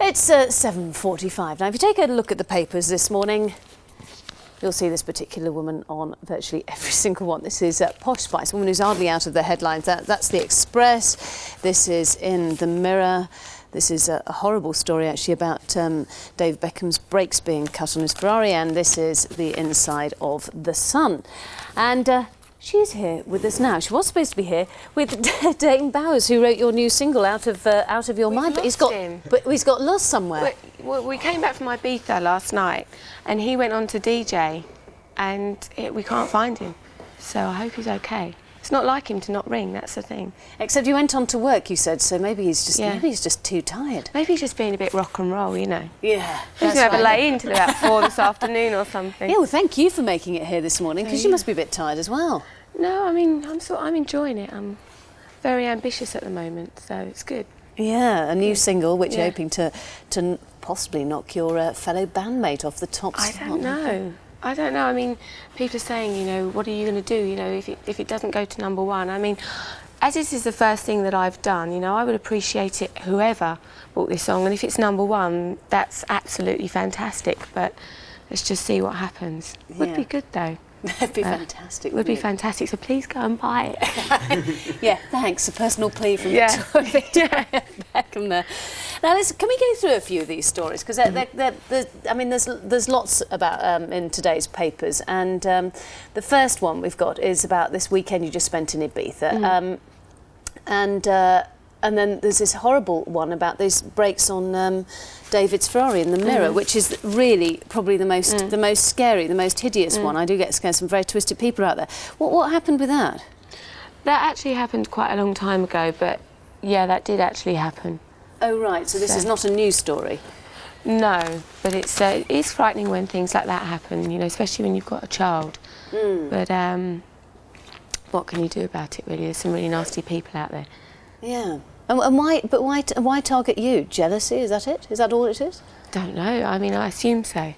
It's 7:45 now. If you take a look at the papers this morning, you'll see this particular woman on virtually every single one. This is Posh Spice, a woman who's hardly out of the headlines. That's the Express. This is in the Mirror. This is a horrible story actually about David Beckham's brakes being cut on his Ferrari, and this is the inside of the Sun. And she's here with us now. She was supposed to be here with Dane Bowers, who wrote your new single Out of Your Mind, but he's got lost somewhere. We came back from Ibiza last night, and he went on to DJ, and we can't find him. So I hope he's okay. It's not like him to not ring. That's the thing. Except you went on to work, you said. So maybe he's just too tired. Maybe he's just being a bit rock and roll, you know. Yeah. He's gonna have a lay in till about 4 this afternoon or something. Yeah. Well, thank you for making it here this morning, because you must be a bit tired as well. No, I mean I'm enjoying it. I'm very ambitious at the moment, so it's good. Yeah, a new single which you're hoping to possibly knock your fellow bandmate off the top spot. I don't know. I mean, people are saying, you know, what are you going to do, you know, if it doesn't go to #1? I mean, as this is the first thing that I've done, you know, I would appreciate it whoever bought this song, and if it's #1, that's absolutely fantastic, but let's just see what happens. Yeah. Would be good though. That'd be fantastic. Would be fantastic. So please go and buy it. Yeah, thanks. A personal plea from Victoria Beckham there. Now, can we go through a few of these stories? Because I mean, there's lots about in today's papers, and the first one we've got is about this weekend you just spent in Ibiza, and then there's this horrible one about these brakes on David's Ferrari in the Mirror, which is really probably the most scary, the most hideous one. I do get scared. Some very twisted people out there. What happened with that? That actually happened quite a long time ago, but yeah, that did actually happen. Oh right, so this is not a news story. No, but it's frightening when things like that happen. You know, especially when you've got a child. But what can you do about it? Really, there's some really nasty people out there. Yeah. And why target you? Jealousy, is that it? Is that all it is? Don't know. I mean, I assume so.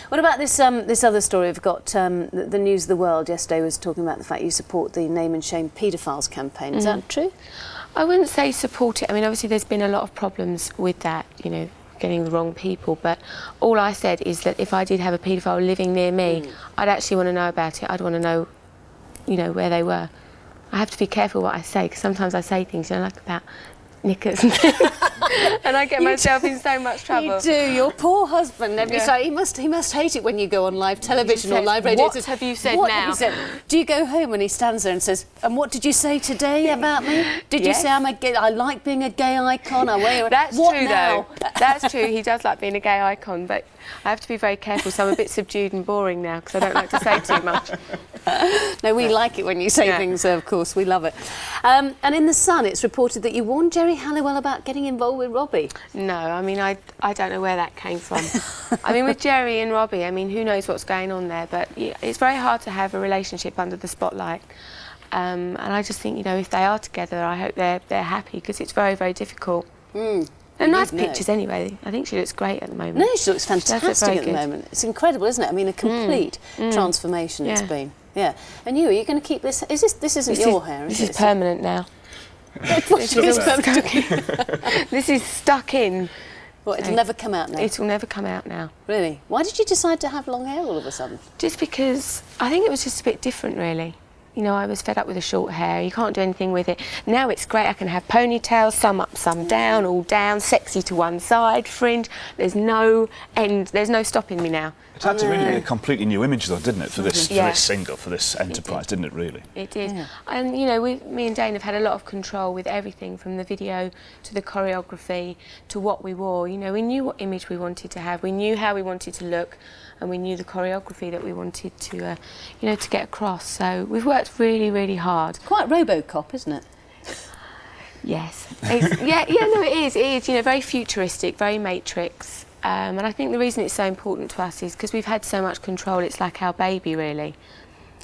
What about this other story we've got? The News of the World yesterday was talking about the fact you support the Name and Shame Paedophiles campaign. Is that true? I wouldn't say support it. I mean, obviously there's been a lot of problems with that, you know, getting the wrong people, but all I said is that if I did have a paedophile living near me, I'd actually want to know about it. I'd want to know, you know, where they were. I have to be careful what I say, because sometimes I say things, you know, like about knickers and things, and I get myself in so much trouble. You do. Your poor husband. He must hate it when you go on live television or live radio. What have you said now? Do you go home when he stands there and says, "And what did you say today about me? Did you say I'm a gay? I like being a gay icon. I wear." That's true, though. That's true. He does like being a gay icon, but I have to be very careful. So I'm a bit subdued and boring now because I don't like to say too much. No, we like it when you say things, of course. We love it. And in The Sun, it's reported that you warned Jerry Halliwell about getting involved with Robbie. No, I mean, I don't know where that came from. I mean, with Jerry and Robbie, I mean, who knows what's going on there, but yeah, it's very hard to have a relationship under the spotlight. And I just think, you know, if they are together, I hope they're happy, because it's very, very difficult. And nice pictures anyway. I think she looks great at the moment. No, she looks fantastic at the moment. It's incredible, isn't it? I mean, a complete transformation it's been. Yeah. And are you going to keep this? This isn't your hair, is it? This is permanent now. This is stuck in. What, it'll never come out now? It will never come out now. Really? Why did you decide to have long hair all of a sudden? Just because I think it was just a bit different, really. You know, I was fed up with the short hair. You can't do anything with it. Now it's great. I can have ponytails, some up, some down, all down, sexy to one side, fringe. There's no end. There's no stopping me now. It had to really be a completely new image, though, didn't it, for this single, for this enterprise, didn't it, really? It did. Yeah. And, you know, me and Dane have had a lot of control with everything, from the video to the choreography to what we wore. You know, we knew what image we wanted to have. We knew how we wanted to look, and we knew the choreography that we wanted to, you know, to get across. So we've worked really, really hard. Quite RoboCop, isn't it? Yes. It is. It is, you know, very futuristic, very Matrix. And I think the reason it's so important to us is because we've had so much control. It's like our baby, really.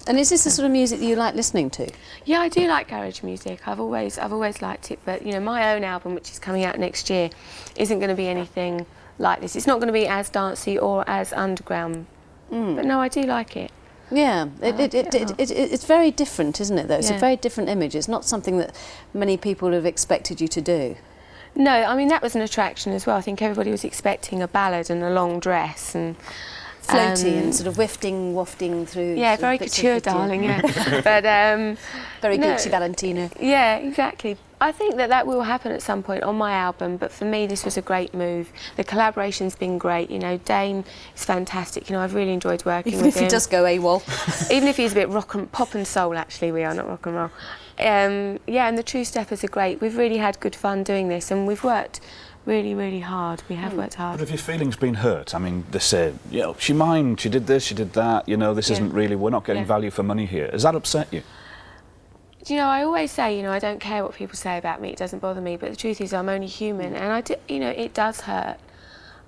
And is this the sort of music that you like listening to? Yeah, I do like garage music. I've always liked it. But, you know, my own album, which is coming out next year, isn't going to be anything like this. It's not going to be as dancey or as underground. But no, I do like it. Yeah, it's very different, isn't it, though? It's a very different image. It's not something that many people have expected you to do. No, I mean, that was an attraction as well. I think everybody was expecting a ballad and a long dress and... floaty and sort of wafting through. Yeah, very couture, darling, yeah. But very Gucci Valentino. Yeah, exactly. I think that will happen at some point on my album, but for me this was a great move. The collaboration's been great, you know, Dane is fantastic, you know, I've really enjoyed working with him. Even if he does go AWOL. Even if he's a bit pop and soul, actually, we are, not rock and roll. Yeah, and the True Steppers are great. We've really had good fun doing this, and we've worked really, really hard. We have worked hard. But have your feelings been hurt? I mean, they say, you know, she mined, she did this, she did that, you know, this isn't really, we're not getting value for money here. Has that upset you? Do you know, I always say, you know, I don't care what people say about me, it doesn't bother me, but the truth is I'm only human, and I do, you know, it does hurt.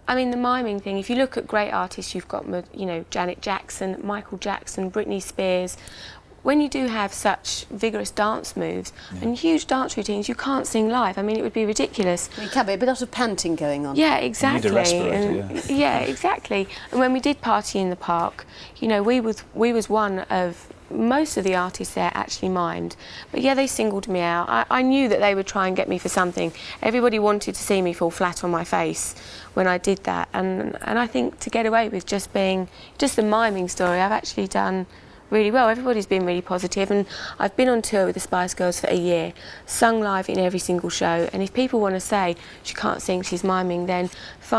I mean, the miming thing, if you look at great artists, you've got, you know, Janet Jackson, Michael Jackson, Britney Spears. When you do have such vigorous dance moves and huge dance routines, you can't sing live. I mean, it would be ridiculous. You can't be a bit of panting going on. Yeah, exactly. You need a respirator, yeah, exactly. And when we did Party in the Park, you know, we was one of most of the artists there actually mimed. But yeah, they singled me out. I knew that they would try and get me for something. Everybody wanted to see me fall flat on my face when I did that. And I think to get away with just the miming story, I've actually done really well. Everybody's been really positive, and I've been on tour with the Spice Girls for a year, sung live in every single show, and if people want to say she can't sing, she's miming, then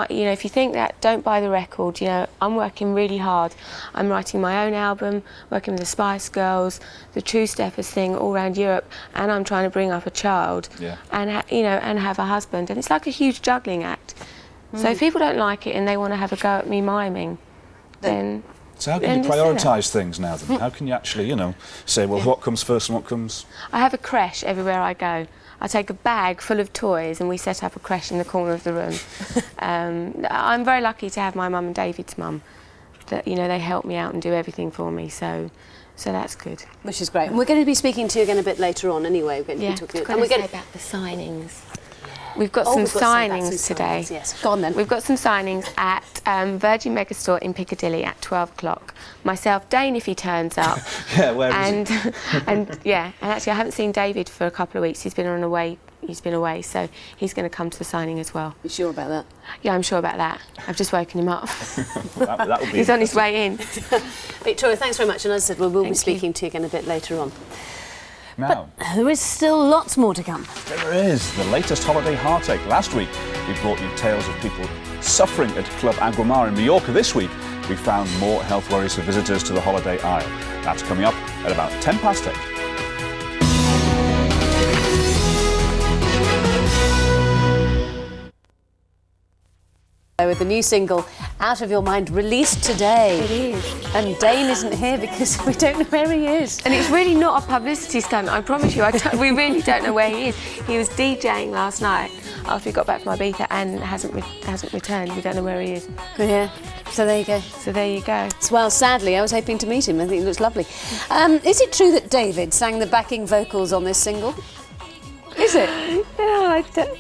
you know, if you think that, don't buy the record. You know, I'm working really hard. I'm writing my own album, working with the Spice Girls, the True Steppers thing all around Europe, and I'm trying to bring up a child and you know, and have a husband, and it's like a huge juggling act. So if people don't like it and they want to have a go at me miming, then so how can you prioritise things now then? How can you actually, you know, say, well, what comes first and what comes... I have a creche everywhere I go. I take a bag full of toys and we set up a creche in the corner of the room. I'm very lucky to have my mum and David's mum. That, you know, they help me out and do everything for me, so that's good. Which is great. And we're going to be speaking to you again a bit later on anyway. We're going to be talking and we're going to say about the signings. We've got some signings today. Yes, go on then. We've got some signings at Virgin Megastore in Piccadilly at 12 o'clock. Myself, Dane, if he turns up. Yeah, where is he? And actually I haven't seen David for a couple of weeks. He's been away, so he's going to come to the signing as well. You sure about that? Yeah, I'm sure about that. I've just woken him up. that would be he's on his way in. Victoria, thanks very much. And as I said, we'll be speaking to you again a bit later on. Now, but there is still lots more to come. There is. The latest holiday heartache. Last week, we brought you tales of people suffering at Club Aguamar in Mallorca. This week, we found more health worries for visitors to the holiday isle. That's coming up at about 8:10. With the new single, Out of Your Mind, released today. It is. And Dane isn't here because we don't know where he is. And it's really not a publicity stunt, I promise you. We really don't know where he is. He was DJing last night after we got back from Ibiza and hasn't returned. We don't know where he is. Yeah. So there you go. So there you go. Well, sadly, I was hoping to meet him. I think he looks lovely. Is it true that David sang the backing vocals on this single? Is it? No, I don't.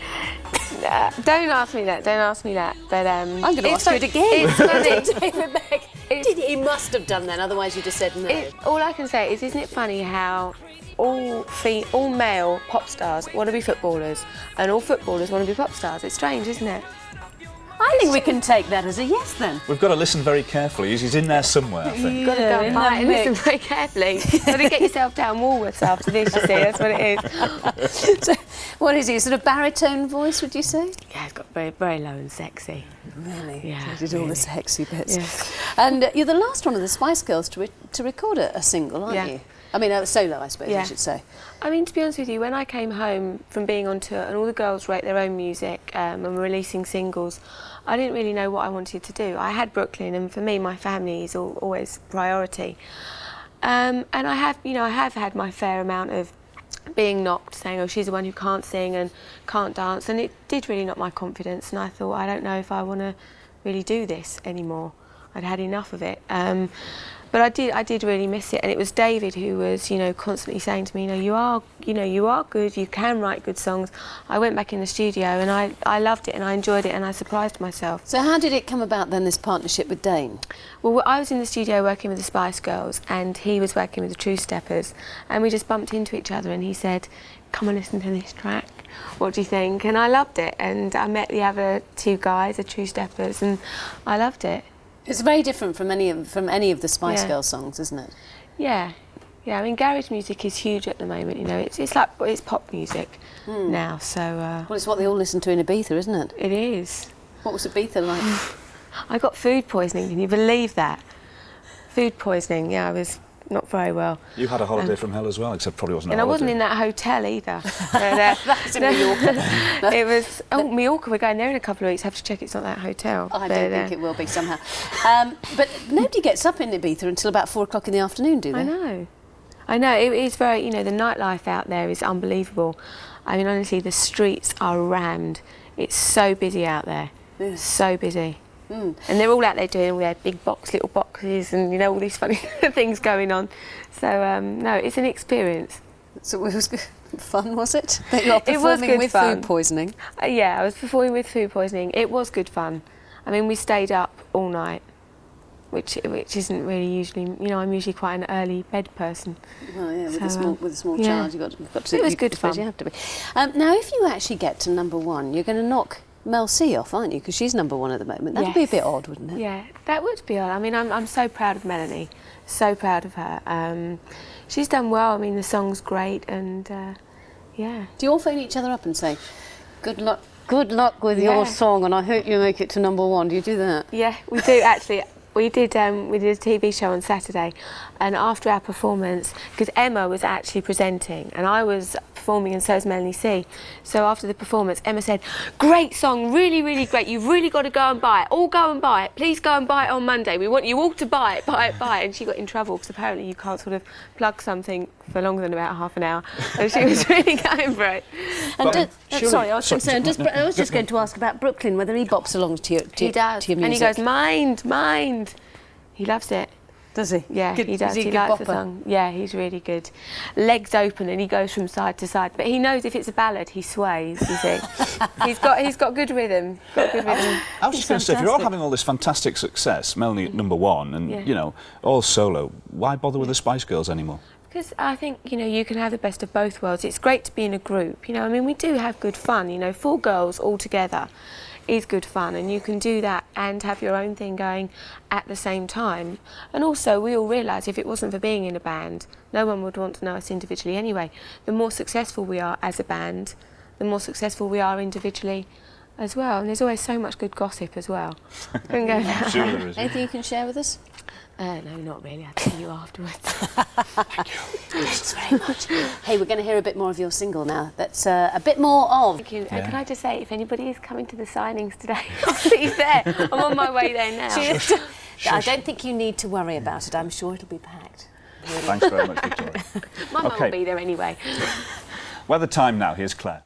Don't ask me that. Don't ask me that. But I'm going to ask you it again. It's funny. David Beck. He must have done then. Otherwise, you just said no. All I can say is, isn't it funny how all male pop stars want to be footballers, and all footballers want to be pop stars? It's strange, isn't it? I think we can take that as a yes then. We've got to listen very carefully. He's in there somewhere, I think. You've got to go and buy it and listen very carefully. You've got to get yourself down Woolworths after this, you see. That's what it is. So, what is he, a sort of baritone voice, would you say? Yeah, it's got very, very low and sexy. Really? Yeah. He did all the sexy bits. Yeah. And you're the last one of the Spice Girls to record a single, aren't you? I mean, a solo, I suppose, I should say. I mean, to be honest with you, when I came home from being on tour and all the girls wrote their own music and were releasing singles, I didn't really know what I wanted to do. I had Brooklyn, and for me, my family is always priority. And I have had my fair amount of being knocked, saying, oh, she's the one who can't sing and can't dance, and it did really knock my confidence, and I thought, I don't know if I want to really do this anymore. I'd had enough of it. But I did really miss it, and it was David who was, constantly saying to me, you are good, you can write good songs. I went back in the studio and I loved it and I enjoyed it and I surprised myself. So how did it come about then, this partnership with Dane? Well, I was in the studio working with the Spice Girls and he was working with the True Steppers, and we just bumped into each other and he said, come and listen to this track. what do you think? And I loved it. And I met the other two guys, the True Steppers, and I loved it. It's very different from any of the Spice Girls songs, isn't it? Yeah. Yeah, I mean, garage music is huge at the moment, you know. It's like, it's pop music now, so... Well, it's what they all listen to in Ibiza, isn't it? It is. What was Ibiza like? I got food poisoning, can you believe that? Food poisoning, yeah, I was not very well. You had a holiday from hell as well, except probably wasn't a And holiday. I wasn't in that hotel either. That's in Mallorca. It was... Oh, Mallorca, we're going there in a couple of weeks. I have to check it's not that hotel. I don't think it will be somehow. But nobody gets up in Ibiza until about 4 o'clock in the afternoon, do they? I know, it is very, you know, the nightlife out there is unbelievable. I mean, honestly, the streets are rammed. It's so busy out there, so busy. And they're all out there doing all their big little boxes and, you know, all these funny things going on. So, no, it's an experience. So it was good fun, was it? That you're performing It was good with fun. food poisoning? Yeah, I was performing with food poisoning. It was good fun. I mean, we stayed up all night. Which isn't really usually, you know, I'm usually quite an early bed person. Well, yeah, with a small yeah. child, you've got to. It was good fun. You have to be. Now, if you actually get to #1, you're going to knock Mel C off, aren't you? Because she's #1 at the moment. That'd be a bit odd, wouldn't it? Yeah, that would be odd. I mean, I'm so proud of Melanie, so proud of her. She's done well. I mean, the song's great, and yeah. Do you all phone each other up and say, "Good luck with your song, and I hope you make it to #1"? Do you do that? Yeah, we do actually. We did a TV show on Saturday, and after our performance, because Emma was actually presenting and I was performing and so was Melanie C. So after the performance, Emma said, "Great song, really, really great. You've really got to go and buy it. All go and buy it. Please go and buy it on Monday. We want you all to buy it, buy it, buy it." And she got in trouble because apparently you can't sort of plug something for longer than about half an hour. And she was really going for it. And sorry, I was concerned. I was just going to ask about Brooklyn, whether he bops along to your He does, to your music. and he goes, "Mind, mind." He loves it. Does he? Yeah, Good, he does. Is he He a good likes the bopper? song. Yeah, he's really good. Legs open and he goes from side to side. But he knows if it's a ballad, he sways, you see. he's got good rhythm. Got good rhythm. I was just going to say, if you're all having all this fantastic success, Melanie at #1, and, you know, all solo, why bother with the Spice Girls anymore? Because I think, you know, you can have the best of both worlds. It's great to be in a group, you know. I mean, we do have good fun, you know. 4 girls all together is good fun, and you can do that and have your own thing going at the same time. And also, we all realise if it wasn't for being in a band, no one would want to know us individually anyway. The more successful we are as a band, the more successful we are individually as well. And there's always so much good gossip as well. Couldn't go down. Sure there is. Anything you can share with us? No, not really. I'll tell you afterwards. Thank you. Thanks very much. Hey, we're going to hear a bit more of your single now. That's a bit more of... Thank you. Can I just say, if anybody is coming to the signings today, please there. I'm on my way there now. I don't think you need to worry about it. I'm sure it'll be packed. Thanks very much, Victoria. My mum will be there anyway. Weather time now. Here's Claire.